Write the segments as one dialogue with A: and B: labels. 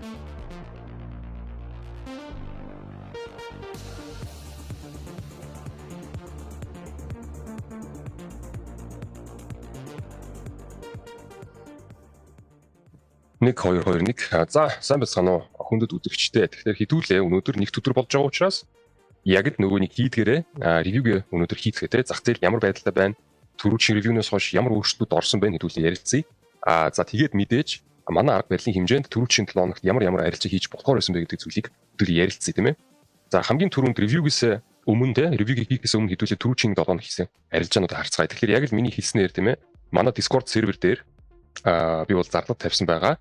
A: 1 2 2 1. За сайн бацгаана уу хүндэт үзэгчтэй. Тэгэхээр хэдүүлээ өнөөдөр нэгт өдөр болж байгаа учраас яг л нөгөөний хийдгээрээ ревюг өнөөдөр хийцгээ те зах зээл ямар байдалтай байна, түрүүчийн ревюнээс хойш ямар өөрчлөлтүүд орсон байна хэдүүлээ ярилцъя. За тэгээд мэдээж манай арга барилын хэмжээнд түрүүчийн 7 хоногт ямар арилжаа хийж болохоор байсан бэ гэдэг зүйлийг өдөр ярилцъя тийм ээ. За хамгийн түрүүнд ревюгээс өмнө те ревюг хийхээс өмнө хэдүүлээ түрүүчийн 7 хоног хийсэн арилжаануудыг харцгаая. Тэгэхээр яг л миний хэлснээр тийм ээ манай Discord сервер дээр би бол зарлал тавьсан байгаа.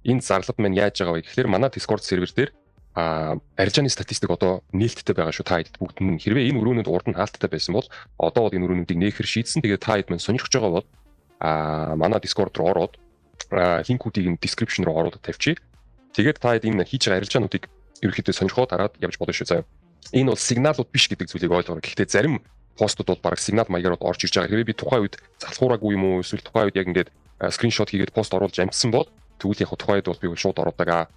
A: Энэ зарлал маань яаж байгаа вэ гэхээр манай Discord сервер дээр арилжааны статистик одоо нээлттэй байгаа шүү та хэд бүгд нь хэрвээ энэ өрөөнөд урд нь хаалттай байсан бол одоо бол энэ өрөөнүүдийг нээхэр шийдсэн. Тэгээд та хэд маань сонирхож байгаа бол манай Discord руу ороод линкүүдийг нь description руу оруулаад тавьчих. Тэгээд та хэд энэ хийж байгаа арилжаануудыг ерөөхдөө сонирхоод хараад явж болно шүү заяа. Энэ бол сигналууд биш гэдэг зүйлийг ойлгоно. Гэхдээ зарим постууд бол бараг сигнал маягаар орж ирж байгаа. Хэрвээ би тухайн үед залхуураагүй юм уу эсвэл тухайн үед яг ингээд скриншот хийгээд пост оруулж амжсан бол тэгвэл яг тухайн үед бол би шууд ороодаг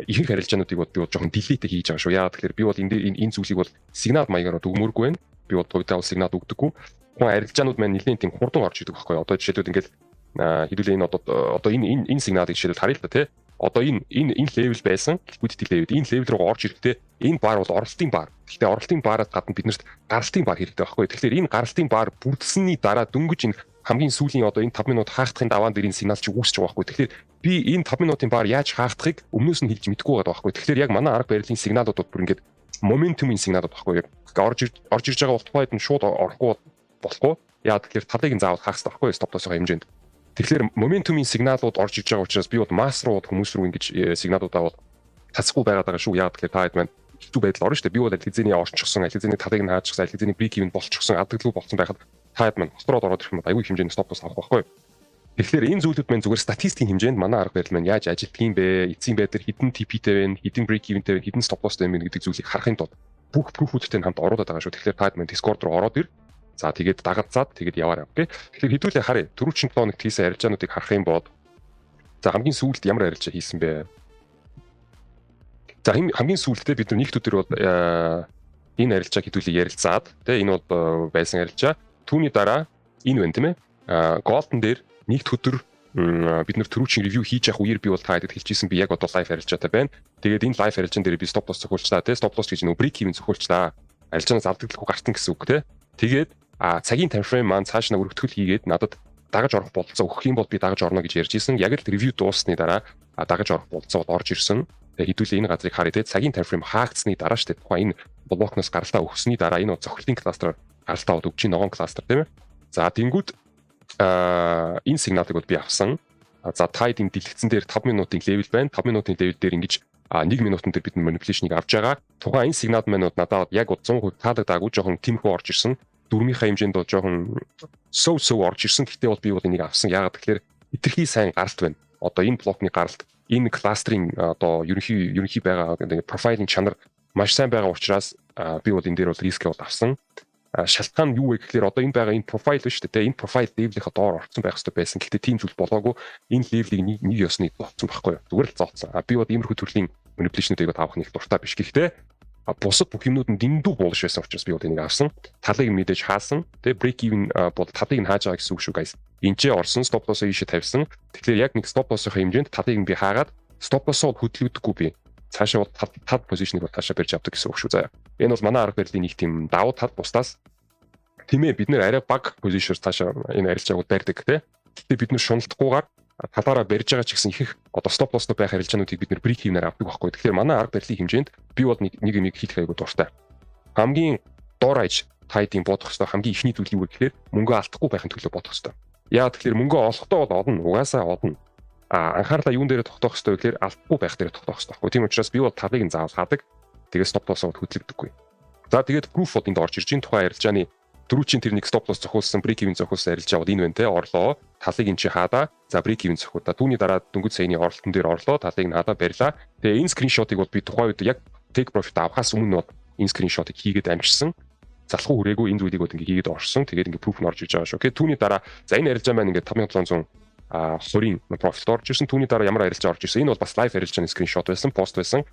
A: ихэнх арилжаануудыг би бол жоохон delete хийж байгаа шүү. Яагаад тэгэхээр би бол энэ зүйлийг бол сигнал маягаар өгмөргүй байна. Би бол тойдаа сигнал өгдөггүй. Тухайн арилжаанууд маань нэлээд тийм хурдан орж идэг байхгүй. Одоо жишээлбэл ингээд хэдүүлээ энэ одоо энэ сигналыг жишээлбэл харъя л да тий. Одоо энэ левел байсан liquidity level энэ левел руу орж ирэхдээ энэ бар бол оролтын бар. Гэхдээ оролтын бараас гадна биднэрт гаралтын бар хэрэгтэй байхгүй. Тэгэхээр энэ гаралтын бар бүрдсэний дараа дөнгөж энэ хамгийн сүүлийн одоо энэ 5 минут хаагдахын даваан дээр энэ сигнал чи үүсэж байгаа байхгүй. Тэгэхээр би энэ 5 минутын бар яаж хаагдахыг өмнөөс нь хэлж мэдэхгүй байгаа байхгүй. Тэгэхээр яг манай арга барилын сигналуудад бүр ингээд моментумын сигналууд байхгүй. Яг орж ирж байгаа бол тухайд нь шууд орохгүй болохгүй. Яа тэгэхээр талыг нь заавал хаах хэрэгтэй байхгүй. Стоп-лоссоо хэмжээнд. Тэгэхээр моментумын сигналууд орж ирж байгаа учраас би бол масс руу хүмүүс рүү ингэж сигналуудаа бол тасахгүй байгаад байгаа шүү. Яа тэгэхээр та хэд маань хэцүү байдал орно шүү дээ. Би бол ализэний орчихсон, ализэний талыг нь хаажчихсан, ализэний брейк ивент болчихсон, адаглуу болсон байхад та хэд маань хотроод ороод ирэх юм бол аюул хэмжээний стоп-лосс авах байхгүй. Тэгэхээр энэ зүйлүүд маань зүгээр статистикийн хэмжээнд манай арга барил маань яаж ажилтдаг юм бэ? Эцсийн байдлаар хэдэн TP-тэй байна, хэдэн брейк ивенттэй байна, хэдэн стоп-лосстэй байна гэдэг зүйлийг харахын тулд бүх прoof-үүдтэй хамт оруулаад байгаа шүү. Тэгэхээр та хэд маань Discord руу ороод ир. За тэгээд дагацаад тэгээд яваарай. Окей. Тэгэхээр хэдүүлээ харъя. Түрүүчийн 7 хоногт хийсэн арилжаануудыг харах юм бол за хамгийн сүүлд ямар арилжаа хийсэн бэ? За хамгийн сүүлдээ бид нэгт өдөр бол энэ арилжааг хэдүүлээ ярилцаад тийм энэ бол байсан арилжаа. Түүний дараа энэ байна тийм ээ. Golden дээр нэгт өдөр бид нэр түрүүчийн ревю хийж явах үеэр би бол та хэдэд хэлчихсэн би яг одоо лайв арилжаатай байна. Тэгээд энэ лайв арилжаан дээр би стоп лосс зохиулчлаа тийм стоп лосс гэж нөө брейк ивен зохиулчлаа. Арилжаанаас алдагдлахгүй гартан гэсэн үг тийм. Тэгээд цагийн таймфрейм маань цааш нь өргөтгөл хийгээд надад дагаж орох бололцоо өгөх юм бол би дагаж орно гэж ярьж исэн. Яг л ревю дууссаны дараа дагаж орох бололцоо орж ирсэн. Тэгээд хэдүүлээ энэ газрыг харъя те цагийн таймфрейм хаагдсны дараа штэ тухайн энэ блокноос гаралтаа өгсөний дараа энэ зохиолын кластер гаралтаа өгч ногоон кластер тийм ээ. За тэнгүүд энэ сигналыг бол би авсан. За тайдын дэлгэцэн дээр 5 минутын левел байна. 5 минутын левел дээр ингэж 1 минутын дээр бид манипуляшныг авч байгаа. Тухайн энэ сигнал маань надад яг 100% таалагдаагүй жоохон тэмхүү орж ирсэн. Дөрмийнхаа хэмжээнд бол жоохон сөв орж ирсэн. Гэхдээ бол би бол энийг авсан. Яагаад тэгэхээр хитрхи сайн гаралт байна. Одоо энэ блокны гаралт, энэ кластерын одоо ерөнхий байгаа профайлын чанар маш сайн байгаа учраас би бол энэ дээр бол риск бол авсан. Шалтгаан нь юу вэ гэхээр одоо энэ байгаа энэ профайл биш үү те энэ профайл левелийнхаа доор орсон байх хэрэгтэй байсан. Гэхдээ тийм зүйл болоогүй. Энэ левелийг нэг ёсны зооцсон байхгүй юу? Зүгээр л зооцсон. Би бол иймэрхүү төрлийн манипуляшнуудыг авах нэг дуртай биш. Гэхдээ бусад бүх юмнууд нь дэндүү буулш байсан учраас би бол энийг авсан. Талыг мэдээж хаасан. Тэгээ брейк ивен бол талыг нь хааж байгаа гэсэн үг шүү guys. Энчээ орсон стоп лоссоо ийшээ тавьсан. Тэгэхээр яг нэг стоп лоссоо хэмжээнд талыг нь би хаагаад стоп лоссоо хөдөлгөдөггүй би. Цаашаа бол тал позишнийг бол цаашаа барьж авдаг гэсэн үг шүү заяа. Энэ бол манай арга барилын нэг тийм давуу тал бусдаас тийм ээ бид нэр арай баг позишнээр цаашаа энэ арилжааг барьдаг те. Гэхдээ бид нэр шуналтахгүйгээр талаараа барьж байгаа ч гэсэн их одоо стоп лосстой байх арилжаануудыг бид нэр брейк ивнээр авдаг байхгүй. Тэгэхээр манай арга барилын хэмжээнд би бол нэг юм хийх айгуу дуртай. Хамгийн дор аж тайдын бодох хэрэгтэй хамгийн ихний зүйл юу вэ гэхээр мөнгө алдахгүй байхын төлөө бодох хэрэгтэй. Яагаад тэгэхээр мөнгө олохдоо бол олно, угаасаа олно. Анхаарлаа юун дээр тогтоох хэрэгтэй гэхээр алдахгүй байх дээр тогтоох хэрэгтэй байхгүй. Тийм учраас би бол талыг нь заавал хаадаг. Тэгээд стоп лоссоо хөдөлгдөггүй. За тэгээд proof бол энд орж ирж байна. Тухайн арилжааны дөрөвчийн тэр нэг стоп лосс зохиулсан брейк ивен зохиулсан арилжаа бол энэ байна те. Орлоо. Талыг энэ чи хаадаа. За брейк ивен зохиулаа. Түүний дараа дөнгөж саяны оролтон дээр орлоо. Талыг нь хаадаа барьлаа. Тэгээ энэ скриншотыг бол би тухайн үед яг take profit авахаас өмнө бол энэ скриншотыг хийгээд амжсан. Залхуу хүрээгүй энэ зүйлийг бол ингээ хийгээд орсон. Тэгээд ингээ proof нь орж иж байгаа шүү. Окей. Түүний дараа за энэ арилжаа маань ингээ 5700 20 профилд орж ирсэн. Түүний дараа ямар арилжаа орж ирсэн. Энэ бол бас лайв арилжааны скриншот байсан, пост байсан.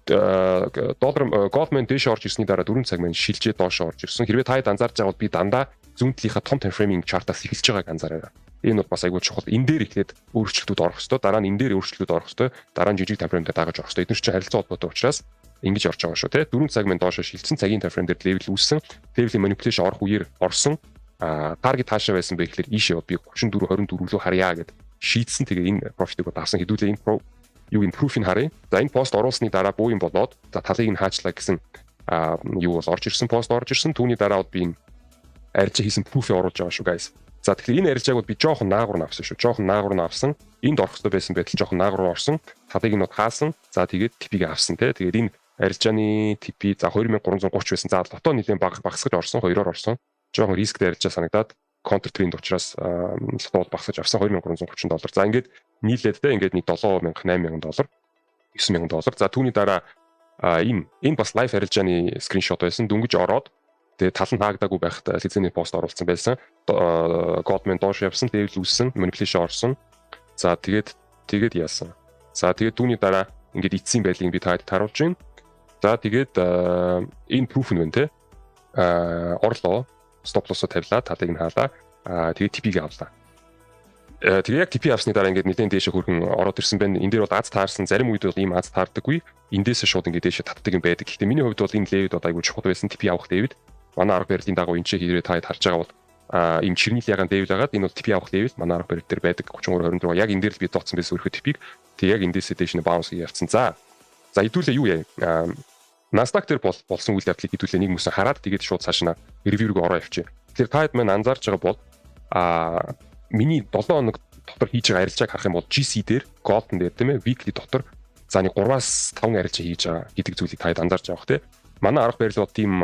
A: Goldman дэш орж ирсний дараа 4 цаг маань шилжээ доош орж ирсэн. Хэрвээ та анзаарч байгаа бол би дандаа зүүнтлийнхаа том time framing chart-аас эхэлж байгааг анзаараарай. Энэ бол бас айгүй чухал. Энэ дээр ихлээд өөрчлөлтүүд орох ёстой. Дараа нь энэ дээр өөрчлөлтүүд орох ёстой. Дараа нь жижиг time frame дээр дагаж орох ёстой. Эдгээр чинь харилцаа холбоотой учраас ингэж орж байгаа шүү, тий. 4 цаг маань доошо шилжсэн, цагийн time frame дээр level үүссэн. Level manipulation орох үеэр орсон. Таргет хаашаа байсан бэ гэхээр ийшээ би 34 24 рүү харьяа гэд шийдсэн. Тэгээ энэ profit-ыг авсан хэдүүлээ энэ юу improve-ийг харъя. За энэ пост оруулсны дараа буу юм болоод за талыг нь хаачлаа гэсэн юу бол орж ирсэн, пост орж ирсэн. Түүний дараа би энэ арилжаа хийсэн proof-ийг оруулж байгаа шүү, guys. За тэгэхээр энэ арилжааг би жоохон наагур нь авсан шүү. Жоохон наагур нь авсан. Энд орох хэрэгтэй байсан байтал жоохон наагур орсон. Талыг нь хаасан. За тэгээд типийг авсан тий. Тэгээд энэ арилжааны типи за 2330 байсан. За лото нэлээд багасгаж орсон, 2-оор орсон. Жоохон рисктэй арилжаа санагдаад counter trend учраас лото багасгаж авсан $2330. За ингээд нийлээд те ингээд нэг $7,000, $8,000, $9,000. За түүний дараа энэ бас live арилжааны скриншот байсан. Дөнгөж ороод тэгээ тал нь хаагдаагүй байхад лицензийн пост оруулсан байсан. Goldman доош явсан, level үүссэн, manipulation орсон. За тэгээд яасан. За тэгээд түүний дараа ингээд ицсэн байлыг би таад харуулж байна. За тэгээд энэ proof нь байна те. Орлоо stop loss-о тавилаа, талыг нь хаалаа. Тэгээд TP-г авлаа. Тэгээ яг TP авсны дараа ингээд нэлээд дээшээ хөргөн ороод ирсэн байна. Энд дээр бол аз таарсан, зарим үед бол ийм аз таардаггүй. Эндээс шууд ингээд дээшээ татдаг юм байдаг. Гэхдээ миний хувьд бол энэ левид одоо айгүй чухал байсан TP авах левид. Манай арга барилын дагуу энэ ч хэрэг та харж байгаа бол ийм чирнил ягаан левид агаад энэ бол TP авах левид манай арга барил дээр байдаг 33 26. Яг энэ дээр л би дооцсон байсан өөрхөө TP-г. Тэг яг эндээсээ дээшээ bounce явцсан. За хэдүүлээ юу яа. Nasdaq дээр болсон үйл явдлыг хэдүүлээ нэг мөсөн хараад тэгээд шууд цаашаа ревью рүү ороо явчих. Тэгэхээр таад маань анзаарч байгаа бол миний 7 хоног дотор хийж байгаа арилжааг харах юм бол GC дээр, Golden дээр тийм ээ, weekly дотор за нэг 3-5 арилжаа хийж байгаа гэдэг зүйлийг таад анзаарч байгаа бох тийм. Манай арга барил бол тийм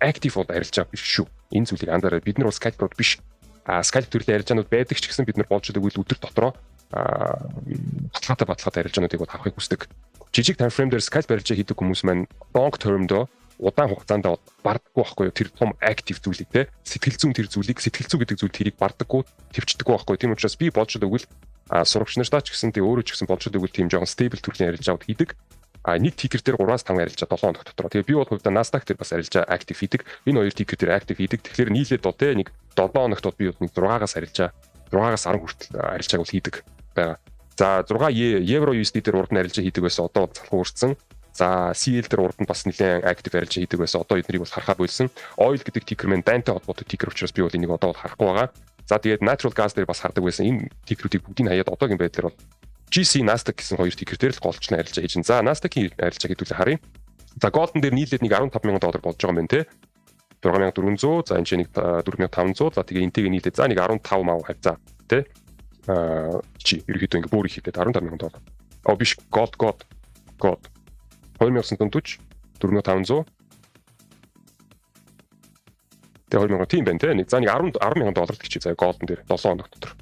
A: active бол арилжаа биш шүү. Энэ зүйлийг анзаараад бид нар бол scalper биш. Scalp төрлийн арилжаанууд байдаг ч гэсэн бид нар болж байгаа үйл өдөр дотроо баталгаатай арилжаануудыг бол авахыг хүсдэг. Жижиг time frame дээр scalp арилжаа хийдэг хүмүүс маань long term доо удаан хугацаанд бардаггүй байхгүй юу? Тэр том active зүйлийг те сэтгэл зүйн тэр зүйлийг сэтгэл зүй гэдэг зүйл тэрийг бардаггүй төвчдөггүй байхгүй юу? Тийм учраас би болж өгвөл сурагч нартаа ч гэсэн тэг өөрөө ч гэсэн болж өгвөл тийм жоохон stable төрлийн арилжаауд хийдэг. Нэг тикер дээр 3-5 арилжаа 7 хоног дотор. Тэгээ би бол хувьдаа Nasdaq дээр бас арилжаа active хийдэг. Энэ хоёр тикер дээр active хийдэг. Тэгэхээр нийлээд доо те нэг 7 хоногт би нэг 6-аас 10 хүртэл арилжааг бол хийдэг байгаа. За 6 евро USD дээр урд нь арилжаа хийдэг байсан. Одоо залхуу урдсан. За CL дээр урд нь бас нэлээд active арилжаа хийдэг байсан. Одоо эднийг бол харахаа болсон. Oil гэдэг тикер маань дантай холбоотой тикер учраас би бол энийг одоо харахгүй байгаа. За тэгээд natural gas дээр бас хардаг байсан. Энэ тикерүүдийг бүгдийг хаяад одоогийн байдлаар бол GC Nasdaq гэсэн хоёр тикер дээр л голчны арилжаа хийж байна. За Nasdaq-ийн арилжаа хэдүүлээ харъя. За Golden дээр нийлээд нэг $15,000 болж байгаа юм байна те. 6400, за энэ чинь нэг 4500, за тэгээ энтэйг нийлээд за нэг 15 мав хавцаа те. Чи ерөөхдөө ингээ бүр ихэдээд $15,000. Биш God 2940 4500 тэгээ 2000 тийм байна те. Нэг за нэг $10,000 гэж заяа Golden дээр 7 хоног дотор.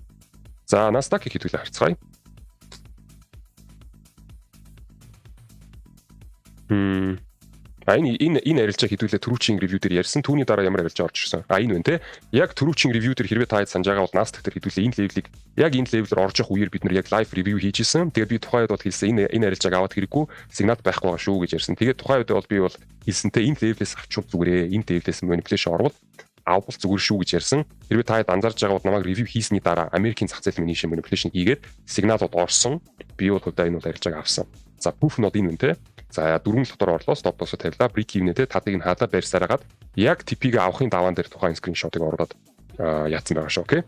A: За Nasdaq-ийг хэдүүлээ харцгаая. Энэ арилжаа хэдүүлээ түрүүчийн ревю дээр ярьсан. Түүний дараа ямар арилжаа орж ирсэн. Энэ байна те. Яг түрүүчийн ревю дээр хэрвээ та санаж байгаа бол Nasdaq дээр хэдүүлээ энэ левелийг яг энэ левелээр орж явах үеэр бид нар яг live review хийж исэн. Тэгээд би тухайн үед бол хэлсэн энэ арилжааг аваад хэрэггүй сигнал байхгүй байгаа шүү гэж ярьсан. Тэгээд тухайн үед бол би бол хэлсэн те энэ левелээс авчвал зүгээрээ энэ левелээс manipulation орвол авбал зүгээр шүү гэж ярьсан. Хэрвээ та анзаарж байгаа бол намайг ревю хийсний дараа Америкийн зах зээл минийш manipulation хийгээд сигналууд орсон. Би бол хувьдаа энэ арилжааг авсан. За proof нод энэ үнэ те. За 4 дотор орлоо стоп лосс тавилаа break even те татыг нь хаалаа байрсараагаад яг TP-г авахын даваан дээр тухайн скриншотыг оруулаад яатсан байгаа шүү. Окей.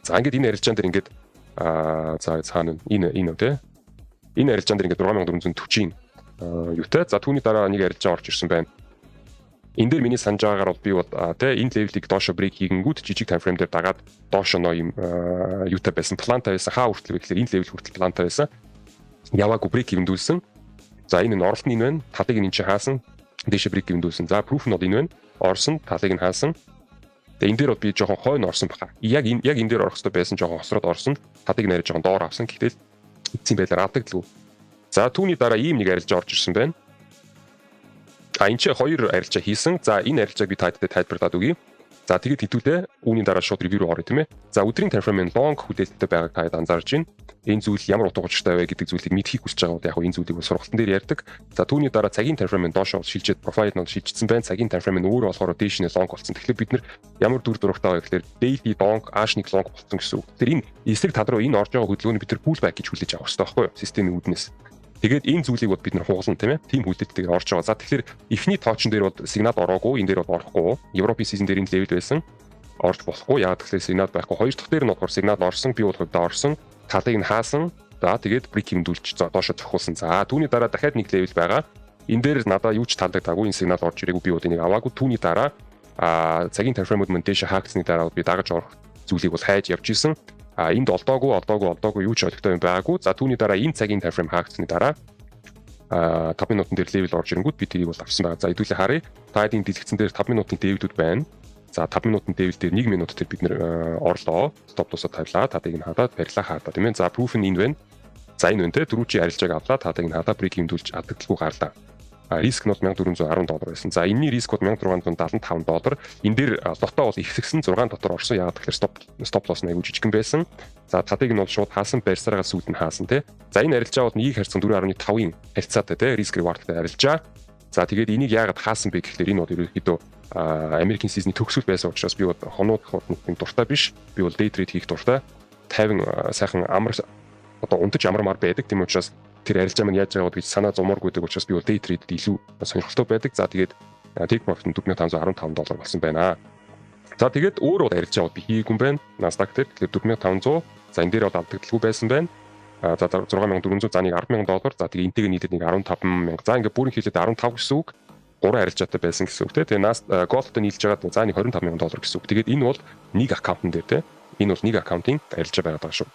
A: За ингээд энэ арилжаан дээр ингээд за цаана энэ те. Энэ арилжаан дээр ингээд 6440 юутай. За түүний дараа нэг арилжаа орж ирсэн байна. Энэ дээр миний санаж байгаагаар бол би бол те энэ левелийг доошо брейк хийгэнгүүт жижиг time frame дээр дагаад доошо нөө юм юутай байсан плантай байсан хаа хүртэл вэ гэхээр энэ левел хүртэл плантай байсан. Яваагүй брейк ивэндүүлсэн. За энэ нь оролт нь энэ байна. Талыг нь чи хаасан. Дэше брейк ивэндүүлсэн. За proof нод энэ байна. Орсон, талыг нь хаасан. Тэгээ энэ дээр бол би жоохон хойно орсон баха. Яг энэ дээр орох хэрэгтэй байсан жоохон хосроод орсон. Талыг нэрэж жоохон доор авсан. Гэхдээ эцсийн байдлаар авдаг л үү. За түүний дараа ийм нэг арилжаа орж ирсэн байна. Энэ ч хоёр арилжаа хийсэн. За энэ арилжааг би тайлбарлаад өгье. За тэгээд хэдүүлээ үүний дараа шууд ревю руу орё тийм ээ. За өдрийн таймфрейм long хүлээлттэй байгааг та анзаарч байна. Энэ зүйл ямар утга учиртай вэ гэдэг зүйлийг мэдхийг хүсэж байгаа бол яг энэ зүйлийг сургалтын дээр ярьдаг. За түүний дараа цагийн таймфрейм доошоо шилжээд профайл нь шилжчихсэн байна. Цагийн таймфрейм нь өөрөө болохоор дээш нь long болсон. Тэгэхээр бид нар ямар дүр зурагтай вэ гэхээр daily long, H1 long болсон гэсэн үг. Тэр энэ эсрэг тал руу энэ орж байгаа хөдөлгөөний бид нар pullback гэж хүлээж авах хэрэгтэй байхгүй юу? Системийн үүднээс. Тэгээд энэ зүйлийг бол бид нар хугална тийм ээ. Тим хүлээлттэйгээр орж байгаа. За тэгэхээр эхний тоочн дээр бол сигнал ороогүй, энэ дээр бол орохгүй. Европын season дээр энэ левел байсан. Орж болохгүй. Яг тэгэхээр сигнал байхгүй. Хоёр дахь дээр нь болохоор сигнал орсон, би бол хувьдаа орсон. Талыг нь хаасан. За тэгээд брик хэмдүүлж доошо зохиулсан. За түүний дараа дахиад нэг левел байгаа. Энэ дээр надаа юу ч таалагдаагүй. Энэ сигнал орж ирээгүй, би бол энийг аваагүй. Түүний дараа цагийн таймфреймүүд мөн дээш хаагдсны дараа би дагаж орох зүйлийг бол хайж явж исэн. Энд олдоогүй юу ч ойлгохтой юм байгаагүй. За түүний дараа энэ цагийн таймфрейм хаагдсны дараа 5 минутын дээр левел орж ирэнгүүт би тэрийг бол авсан байгаа. За хэдүүлээ харъя. Та эдийн дэлгэцэн дээр 5 минутын левелүүд байна. За 5 минутын левел дээр 1 минут дээр бид нэр орлоо. Стоп лосоо тавилаа. Татыг нь хадаад барилаа хаадаа тийм ээ. За proof нь энэ байна. За энэ байна те. Түрүүчийн арилжааг авлаа. Татыг нь хадаа брик хэмдүүлж алдагдaltaгүй гарлаа. Риск нь бол $1410 байсан. За энэний риск бол $1675. Энэ дээр лотоо бол ихсгсэн 6 дотор орсон. Яагаад тэгэхээр стоп лосс нь аягүй жижигхэн байсан. За татыг нь бол шууд хаасан, барьсараа сүйд нь хаасан тий. За энэ арилжаа бол нэгийг харьцан 4.5-ын харьцаатай тий. Риск rewardтай арилжаа. За тэгээд энийг яагаад хаасан бэ гэхээр энэ бол ерөөхдөө Америкийн сизний төгсгөл байсан учраас би бол хонууд хурдны дуртай биш. Би бол day trade хийх дуртай. 50 сайхан амар одоо унтаж амармаар байдаг. Тийм учраас тэр арилжаа маань яаж байгааг гэж санаа зумааргүй гэдэг учраас би бол day trade илүү сонирхолтой байдаг. За тэгээд take profit нь $4515 болсон байна. За тэгээд өөр бол арилжаа бол би хийгээгүй юм байна. Nasdaq дээр тэгэхээр $4500. За энэ дээр бол алдагдaltaгүй байсан байна. За $6400, за нэг $10,000. За тэгээд энтэйг нийлээд нэг $15,000. За ингээд бүрэн хийлээд 15 гэсэн үг. 3 арилжаатай байсан гэсэн үг тий. Тэгээд Gold-д нийлж байгаа за нэг $25,000 гэсэн үг. Тэгээд энэ бол нэг аккаунтн дээр тий. Энэ бол нэг аккаунтын арилжаа байгаад байгаа шүү.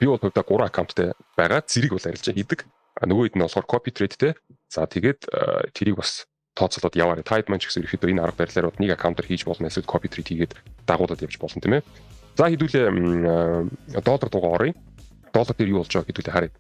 A: Би бол хувьдаа 3 аккаунттай байгаа. Зэрэг бол арилжаа хийдэг. Нөгөө хэд нь болохоор copy tradeтэй. За тэгээд тэрийг бас тооцоолоод яваарай. Tideman ч гэсэн ерөөхдөө энэ арга барилаар бол нэг аккаунтаар хийж болно. Эсвэл copy trade хийгээд дагуулад явж болно тийм ээ. За хэдүүлээ доллар дугаа оръё. Доллар дээр юу болж байгааг хэдүүлээ харъя.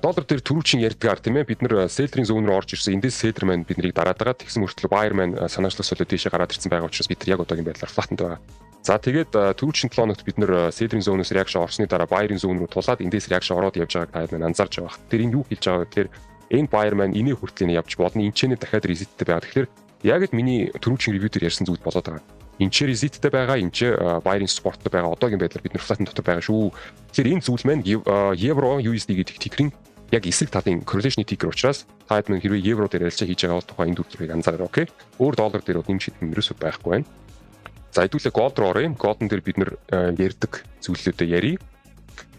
A: Доллар дээр түрүүчийн ярьдгаар тийм ээ бид нар селлерийн зүүн рүү орж ирсэн. Эндээс селлер маань биднийг дараад байгаа. Тэгсэн мөртлөө buyer маань санаачлах солиод тийшээ гараад ирсэн байгаа учраас бид нар яг одоогийн байдлаар flattened байгаа. За тэгээд түрүүчийн 7 хоногт бид нэр селлерийн зооноос реакшн орсны дараа buyer-ийн зоон руу тулаад эндээс реакшн ороод явж байгааг та хэд анзаарч байгаа. Тэр энэ юу хэлж байгаа вэ гэхээр энэ buyer маань энийг хүртэл явж болно. Энчэнэ дахиад resistтэй байгаа. Тэгэхээр яг л миний түрүүчийн review дээр ярьсан зүйл болоод байгаа. Энчэ resistтэй байгаа, энчэ buyer-ийн supportтэй байгаа. Одоогийн байдлаар бид нэр flatten дотор байгаа шүү. Тэгэхээр энэ зүйл маань евро USD гэдэг тикерийн яг эсрэг талын correlation ticker учраас та хэд хэрвээ евро дээр арилжаа хийж байгаа бол тухайн энэ дүрийг анзаараа окей. Өөр доллар дээр бол нэмж хийх юм ерөөсөй байхгүй байна. За хэдүүлээ gold руу оръё. Gold-н дээр бид нэр ярьдаг зүйлүүдээ ярий.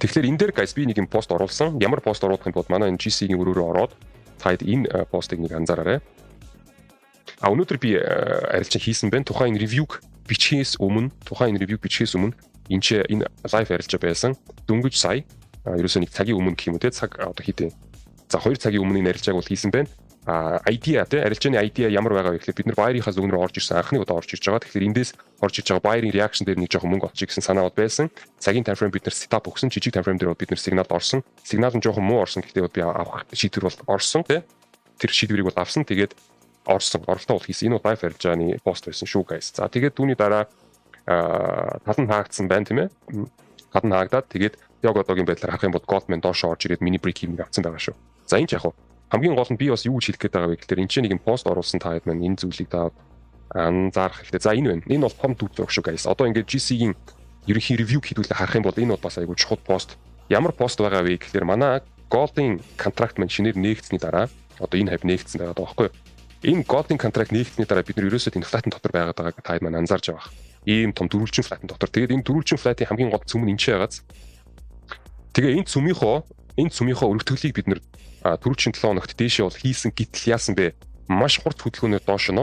A: Тэгэхээр энэ дээр guys би нэг юм пост оруулсан. Ямар пост оруулах юм бол манай энэ GC-ийн өрөөрөө ороод та энэ постыг нэг анзаараарай. Өнөөдөр би арилжаа хийсэн байна. Тухайн ревюг бичхээс өмнө энэ лайв арилжаа байсан. Дөнгөж сая ерөөсөө нэг цагийн өмнө гэх юм уу те цаг одоо хитээ. За 2 цагийн өмнө энэ арилжааг бол хийсэн байна. Idea те арилжааны idea ямар байгаа вэ гэхээр бид нар buyer-ийнхаа зүүн рүү орж ирсэн анхны удаа орж ирж байгаа. Тэгэхээр эндээс орж ирж байгаа buyer-ийн reaction дээр нэг жоохон мөнгө олчих гэсэн санаа байсан. Цагийн time frame бид нар setup өгсөн, жижиг time frame дээр бол бид нар сигнал орсон. Сигнал нь жоохон муу орсон гэхдээ би авах шийдвэр бол орсон те. Тэр шийдвэрийг бол авсан. Тэгээд орсон. Оролтоо бол хийсэн. Энэ бол live арилжааны пост байсан шүү guys. За тэгээд түүний дараа талан хаагдсан байна тийм ээ. Талан хаагдаад тэгээд яг одоогийн байдлаар харах юм бол Goldman доошоо орж ирээд mini break хийх авсан байгаа шүү. За энэ ч яг хамгийн гол нь би бас юу гэж хэлэх гээд байгаа вэ гэхээр энэ чинь нэг пост оруулсан та хэд маань энэ зүйлийг та анзаарах хэрэгтэй. За энэ байна. Энэ бол том дүр шүү guys. Одоо ингээд GC-ийн ерөнхий ревю хийдүүлээ харах юм бол энэ бол бас айгүй чухал пост. Ямар пост байгаа вэ гэхээр манай Gold-ийн контракт маань шинээр нээгдсэний дараа одоо энэ хавь нээгдсэн байгаа байхгүй юу? Энэ Gold-ийн контракт нээгдсэний дараа бид нэр ерөөсөө энэ flatten дотор байгаад байгааг та хэд маань анзаарж байгаа. Ийм том дөрвөлжин flatten дотор. Тэгээд энэ дөрвөлжин flatten хамгийн гол цөм нь энэ ч яагаад. Тэгээ энэ цөмийнхөө өргөтгөлийг бид нэр түрүүчийн 7 хоногт дээшээ бол хийсэн гítэл яасан бэ? Маш хурд хөдөлгөөнөөр доош нь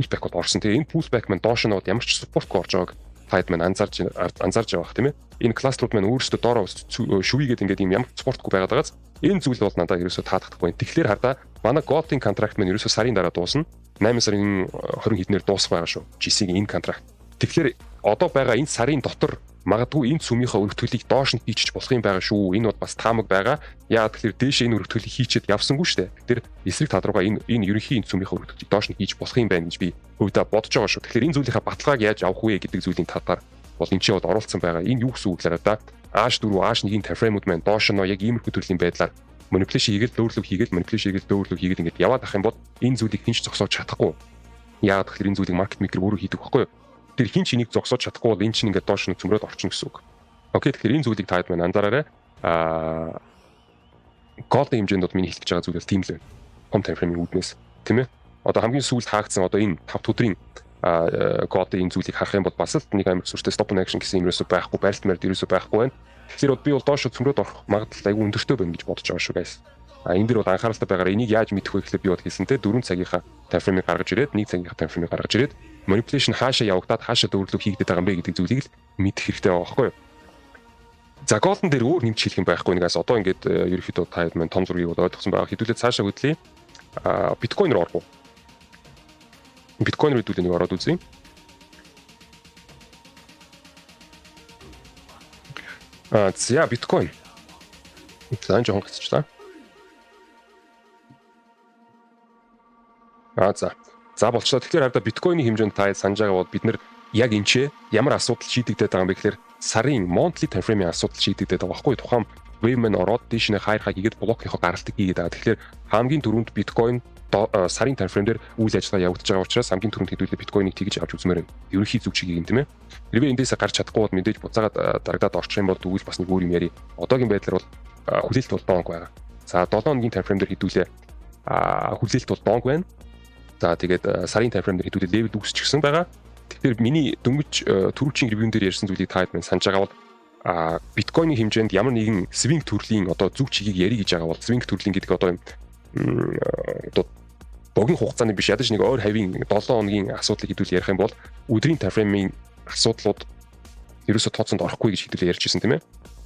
A: pullback бол орсон. Тэгээ энэ pullback маань доош нь ямар ч support-г орж байгааг таад маань анзаарж байгаа тийм ээ. Энэ кластерууд маань өөрсдөө доороо шүвийгээд ингээд юм ямар ч support-г байгаад байгаас энэ зүйл бол надад ерөөсөө таалагдахгүй байна. Тэгэхээр хардаа манай Gold-ийн контракт маань ерөөсөө сарын дараа дуусна. 8 сарын 20 хэднээр дуусах байгаа шүү. GC-ийн энэ контракт. Тэгэхээр одоо байгаа энэ сарын дотор магадгүй энэ цүмийнхээ өргөтгөлийг доош нь хийчих болох юм байгаа шүү. Энэ бол бас таамаг байгаа. Яагаад тэгэхээр дээшээ энэ өргөтгөлийг хийчихэд явсангүй шүү дээ. Тэгэхээр эсрэг тал руугаа энэ ерөнхий энэ цүмийнхээ өргөтгөлийг доош нь хийж болох юм байна гэж би өвдө бодож байгаа шүү. Тэгэхээр энэ зүйлийнхаа баталгааг яаж авах вэ гэдэг зүйлийн талаар бол энэ ч бол оролцсон байгаа. Энэ юу гэсэн үг вэ да? H4, H1-ийн таймфреймүүд маань доош нь яг иймэрхүү төрлийн байдлаар манипуляшн хийгээл дөөрлөг хийгээл манипуляшн хийгээл дөөрлөг хийгээд ингээд яваад ах юм бол энэ зүйлийг хинч зогсоож чадахгүй. Яагаад тэгэхээр энэ зүйлийг маркет мейкер өөрөө хийдэг байхгүй юу? Тэр хин ч энийг зогсоож чадахгүй бол энэ чинь ингээд доош нь цөмрөөд орчихно гэсэн үг. Окей, тэгэхээр энэ зүйлийг таад маань анзаараарай. Голдын хэмжээнд бол миний хэлж байгаа зүйл бол тийм л байна. Том таймфреймийн үүднээс тийм ээ. Одоо хамгийн сүүлд хаагдсан одоо энэ 5 өдрийн голдын энэ зүйлийг харах юм бол бас л нэг амар сүртэй stop and action гэсэн юм ерөөсөй байхгүй, барилт мэрд ерөөсөй байхгүй байна. Тэгэхээр би бол доош цөмрөөд орох магадлал айгүй өндөртэй байна гэж бодож байгаа шүү guys. Энэ дэр бол анхааралтай байгаараа энийг яаж мэдэх вэ гэхлээр би бол хэлсэнтэй 4 цагийнхаа таймфреймийг гаргаж ирээд 1 цагийнхаа таймфреймийг гаргаж ирээд manipulation хаашаа явагдаад хаашаа дөрлөг хийгдэт байгаа юм бэ гэдэг зүйлийг л мэдэх хэрэгтэй байгаа байхгүй юу. За голдон дээр өөр нэмж хэлэх юм байхгүй нэгээс одоо ингээд ерөөхдөө таад маань том зургийг бол ойлгосон байгаа. Хэдүүлээд цаашаа хөдлөе. Биткойн руу орох уу? Биткойн руу хэдүүлээ нэг ороод үзье. За биткойн. За энэ жоохон хэцчихлаа. За болчлоо. Тэгэхээр хараа биткойны хэмжээнд та санаж байгаа бол бид нэр яг энэчээ ямар асуудал шийдэгдээд байгаа юм бэ гэхээр сарын monthly time frame-ийн асуудал шийдэгдээд байгаа байхгүй тухайн wave man ороод дээш нь хайрхаа хийгээд блокийнхоо гаралтыг хийгээд байгаа. Тэгэхээр хамгийн түрүүнд биткойн сарын time frame дээр үйл ажиллагаа явагдаж байгаа учраас хамгийн түрүүнд хэдүүлээ биткойныг тэгж авч үзмээр байна. Ерөнхий зүг чигийг юм тийм ээ. Хэрвээ эндээсээ гарч чадахгүй бол мэдээж буцаагаад дарагдаад орчих юм бол тэгвэл бас нэг өөр юм яри. Одоогийн байдлаар бол хүлээлт бол донг байгаа. За 7 хоногийн time frame дээр хэдүүлээ хүлээлт бол донг байна. За тэгээд сарын time frame дээр хэдүүлээ level үүсчихсэн байгаа. Тэгэхээр миний дөнгөж түрүүчийн ревью дээр ярьсан зүйлийг таад маань санаж байгаа бол биткойны хэмжээнд ямар нэгэн swing төрлийн одоо зүг чигийг яри гэж байгаа бол swing төрлийн гэдэг одоо богино хугацааны биш ядаж нэг ойр хавийн 7 хоногийн асуудлыг хэдүүл ярих юм бол өдрийн time frame-ийн асуудлууд ерөөсө тооцоонд орохгүй гэж хэдүүлээ ярьжсэн тийм ээ.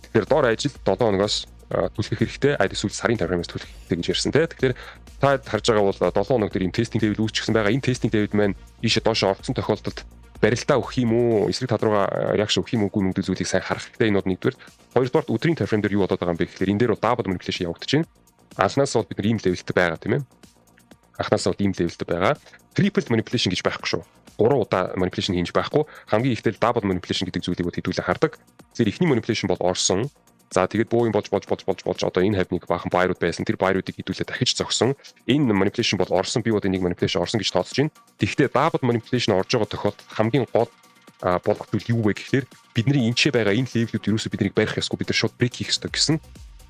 A: Тэгэхээр доор ажил 7 хоногоос түлхэх хэрэгтэй, айд эсвэл сарын time frame-аас түлхэх хэрэгтэй гэж ярьсан тийм. Тэгэхээр та харж байгаа бол 7 хоног дээр юм тестинг level үүсчихсэн байгаа. Энэ тестинг level маань ийшээ доошоо орсон тохиолдолд барилтаа өгөх юм уу, эсрэг тал руугаа реакшн өгөх юм уугүй нүгдэл зүйлийг сайн харах хэрэгтэй. Энэ бол нэгдүгээр. Хоёрдугаар өдрийн time frame дээр юу болоод байгаа юм бэ гэхээр энэ дээр бол double manipulation явагдаж байна. Анхнаас бол бид ийм левелтэй байгаа тийм ээ. Анхнаас бол ийм левелтэй байгаа. Triple manipulation гэж байхгүй шүү. 3 удаа manipulation хийж байхгүй. Хамгийн ихтэй double manipulation гэдэг зүйлийг бол хэдүүлээ хардаг. Тэгэхээр эхний manipulation бол орсон. За тэгээд боо юм болж одоо энэ хавьныг баахан байрууд байсан. Тэр байруудыг хэдүүлээ дахиж зогсон. Энэ manipulation бол орсон. Би бол энийг manipulation орсон гэж тооцож байна. Тэгэхдээ double manipulation орж байгаа тохиолдолд хамгийн гол болох зүйл юу вэ гэхээр бидний энчээ байгаа энэ левелүүд юусоо биднийг барих ёсгүй, бид нар шууд брейк хийх ёстой гэсэн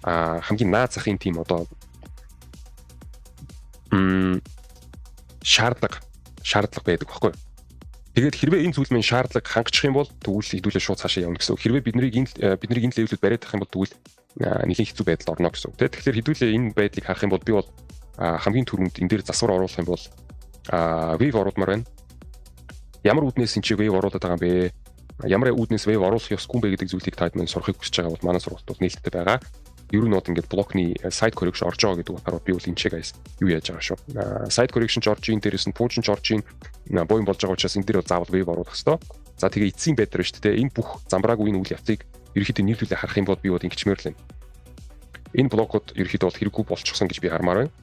A: хамгийн наад захын тим одоо шаардлага байдаг байхгүй. Тэгээд хэрвээ энэ зүйл маань шаардлага хангах юм бол тэгвэл хэдүүлээ шууд цаашаа явна гэсэн. Хэрвээ бидний энэ левелүүд бариад авах юм бол тэгвэл нэлийн хэцүү байдал орно гэсэн. Тэгэхээр хэдүүлээ энэ байдлыг харах юм бол би бол хамгийн түрүүнд энэ дээр засвар оруулах юм бол wave оруулмаар байна. Ямар үүднээс энэ чи wave оруулаад байгаа юм бэ? Ямар үүднээс wave оруулах ёсгүй юм бэ гэдэг зүйлийг таад маань сурахыг хүсэж байгаа бол манай сургалт бол нээлттэй байгаа. Ер нь бол ингээд блокны side correction орж байгаа гэдэг утгаараа би бол энэ чиг guys юу яаж байгаа шүү. Side correction орж ийн дээрээс нь пуужин орж ийн боён болж байгаа учраас энэ дээр бол заавал wave оруулах хэрэгтэй. За тэгээ эцсийн байдлаар шүү дээ. Энэ бүх замбраагүй энэ үйл явцыг ерөөхдөө нийлүүлээ харах юм бол би бол ингэчмээр л байна. Энэ блокууд ерөөхдөө бол хэрэггүй болчихсон гэж би хармаар байна.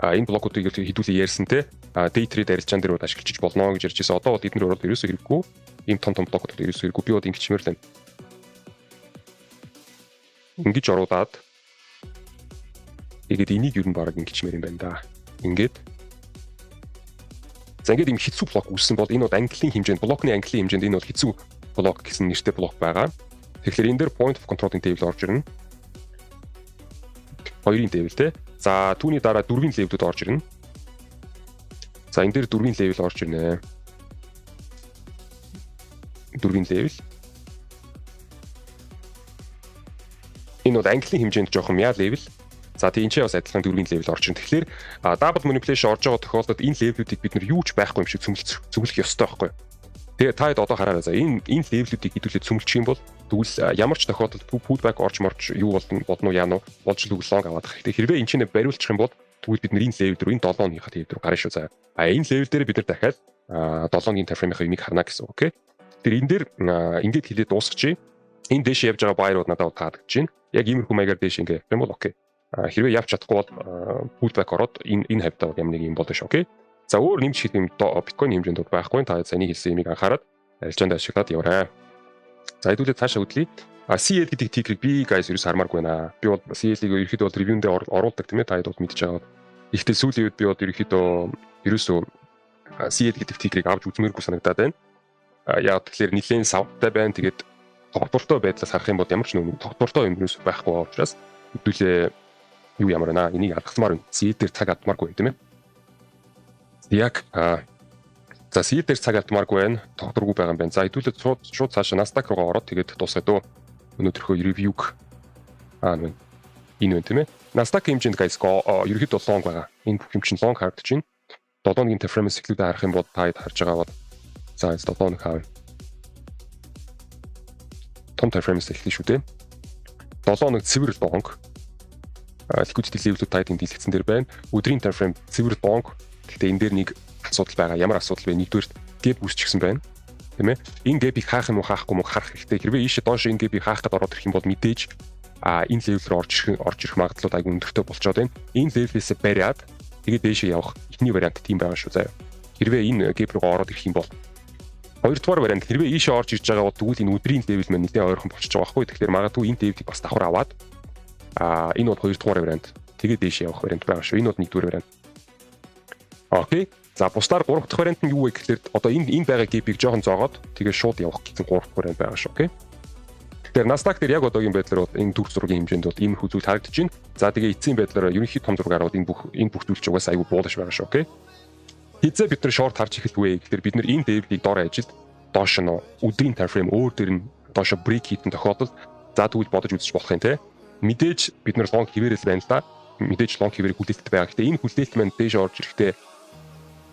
A: Энэ блокуудыг хэдүүлээ ярьсан те day trade арилжаан дээр бол ашиглаж болно гэж ярьжсэн. Одоо бол эдгээр бол ерөөсөө хэрэггүй. Ийм том блокууд ерөөсөө хэрэггүй. Би бол ингэчмээр л байна. Ингэж оруулаад тэгээд энийг ер нь баг ингэчмээр юм байна да. Ингээд за ингээд юм хэцүү блок үүссэн бол энэ бол английн хэмжээнд блокны английн хэмжээнд энэ бол хэцүү блок гэсэн нэртэй блок байгаа. Тэгэхээр энэ дээр point of control-ийн table орж ирнэ. 2-ын table те. За түүний дараа 4-ийн level-үүд орж ирнэ. За энэ дээр 4-ийн level орж ирнэ. 4-ийн level. Энэ бол английн хэмжээнд жоохон яа level. За тийм ч бас адилхан 4-ийн level орж ирнэ. Тэгэхээр double manipulation орж байгаа тохиолдолд энэ level-үүдийг бид нар юу ч байхгүй юм шиг цөмлөх ёстой байхгүй. Тэгээ та хэд одоо хараарай. За энэ level-үүдийг хэдүүлээ цөмлчих юм бол тэгвэл ямар ч тохиолдолд pullback орж марч юу болно уу яана болж л long аваад байгаа. Тэгэхээр хэрвээ энэ чинь бариулчих юм бол тэгвэл бид нар энэ level рүү энэ 7 оны level рүү гарна шүү. За энэ level дээр бид нар дахиад 7 оны time frame-ийн юмыг харна гэсэн. Окей. Тэр энэ дээр ингээд хэлээд дуусгачих. Энэ дэш явж байгаа баярууд надад таадагч байна. Яг иймэрхүү маягаар дэш ингээд явах юм бол окей. Хэрвээ явж чадахгүй бол pullback ороод энэ хавьтаа ямар нэг юм болно шүү, окей. За өөр нэмж хэлэх юм биткойн хэмжээнд байхгүй. Та саяны хэлсэн юмыг анхаарал арилжаанд ашиглаад яваарай. За хэдүүлээ цаашаа хөдлөе. CL гэдэг тикрийг би guys ерөөс хармааргүй байна. Би бол CL-ийг ерөөхдөө бол review дээр оруулдаг тийм ээ, та хэд бол мэдж байгаа. Ихтэй сүүлийн үед би бол ерөөхдөө ерөөсөө CL гэдэг тикрийг авч үзмээргүй санагдаад байна. Яг тэгэхээр нэлээд савтай байна. Тэгээд тогтвортой байдлаас харах юм бол ямар ч нэг тогтвортой юм ерөөсөө байхгүй учраас хэдүүлээ юу ямар байна. Энийг алгасмаар байна. CL дээр цаг алдмааргүй тийм ээ. Яг за CL дээр цаг алдмааргүй байна. Тогтворгүй байгаа юм байна. За хэдүүлээ шууд цаашаа Nasdaq руугаа ороод тэгээд дуусгаад дөө. Өнөөдрийнхөө ревьюг энэ байна тийм ээ. Nasdaq хэмжээнд guys ерөөхдөө long байгаа. Энэ бүх юм чинь long харагдаж байна. 7 өдрийн time frame cycle-д харах юм бол та хэд харж байгаа бол за 7 өнөг хаав. Том time frame cycle шүү дээ. 7 өнөг цэвэр long. Liquidity level-үүд та хэд дэлгэцэн дээр байна. Өдрийн time frame цэвэр long. Гэхдээ энэ дээр нэг асуудал байгаа. Ямар асуудал вэ? Нэгдүгээр gap үүсчихсэн байна. Тийм ээ. Энэ gap-ийг хаах юм уу, хаахгүй юм харах хэрэгтэй. Хэрвээ ийшээ доош энэ gap-ийг хаахад ороод ирэх юм бол мэдээж энэ level руу орж ирэх магадлал айгүй өндөртэй болчиход байна. Энэ level-ээс бариад тэгээд дээшээ явах эхний вариант тийм байгаа шүү заяа. Хэрвээ энэ gap руу ороод ирэх юм бол хоёрдугаар вариант хэрвээ ийшээ орж ирж байгаа бол тэгвэл энэ өдрийн level маань нэлээд ойрхон болчихж байгаа байхгүй. Тэгэхээр магадгүй энэ level-ийг бас давхар аваад энэ бол хоёрдугаар вариант. Тэгээд дээшээ явах вариант байгаа шүү. Энэ бол нэгдүгээр вариант. Окей. За бусдаар 3 дахь вариант нь юу вэ гэхээр одоо энэ байгаа gap-ийг жоохон зоогоод тэгээ шууд явах гэсэн 3 дахь вариант байгаа шүү, окей. Тэгэхээр Nasdaq дээр яг одоогийн байдлаар бол энэ төгс зургийн хэмжээнд бол иймэрхүү зүйл харагдаж байна. За тэгээ эцсийн байдлаар ерөнхий том зургаар бол энэ бүх зүйл ч угаасаа айгүй буулаш байгаа шүү, окей. Хизээ бид нар шорт харж эхэлвэ гэхээр бид нар энэ level-ийг доор ажилд доош нь өдрийн time frame өөр дээр нь доош break хийсэн тохиолдолд за тэгвэл бодож үзэж болох юм те. Мэдээж бид нар long хിവэрэл байна л да. Мэдээж long хിവэрийг хүлээлттэй байгаа. Гэхдээ энэ хүлээлт маань дээш орж ирэхдээ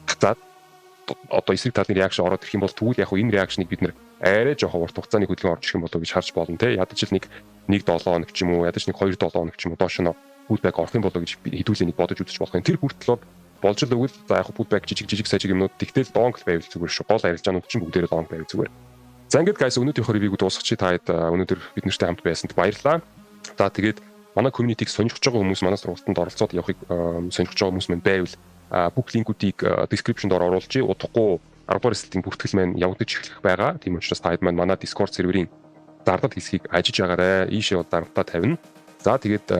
A: хацаад одоо эсрэг талын реакшн ороод ирэх юм бол тэгвэл яг энэ реакшныг бид нэр арай жоохон урт хугацааны хөдөлгөөн орж ирэх юм болов гэж харж болно те. Ядаж л нэг 7 хоног ч юм уу, ядаж нэг 2-7 хоног ч юм уу доош нь pullback орох юм болов гэж хэдүүлээ нэг бодож үзэж болох юм. Тэр хүртэл болж л өгвөл за яг pullback жижиг сажиг юмнууд тэгтэл long байвал зүгээр шүү. Гол арилжаанууд чинь бүгдээрээ long байвал зүгээр. За ингээд guys өнөөдрийнхөө ревьюг дуусгачих. Та хэд өнөөдөр бид нартай хамт байсанд баярлалаа. За тэгээд манай community-г сонирхож байгаа хүмүүс, манай сургалтанд оролцоод явахыг сонирхож байгаа хүмүүс маань байвал бүх линкүүдийг description-д оруулж удахгүй 10 дугаар эсэлтийн бүртгэл маань явагдаж эхлэх байгаа. Тийм учраас та хэд маань манай Discord серверийн зардал хэсгийг ажиж байгаарай. Ийшээ зардалтаа тавина. За тэгээд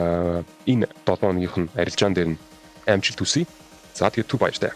A: энэ 7 өнөөгийнх нь арилжаан дээр нь амжилт хүсье. За тэгээд түр баяртай.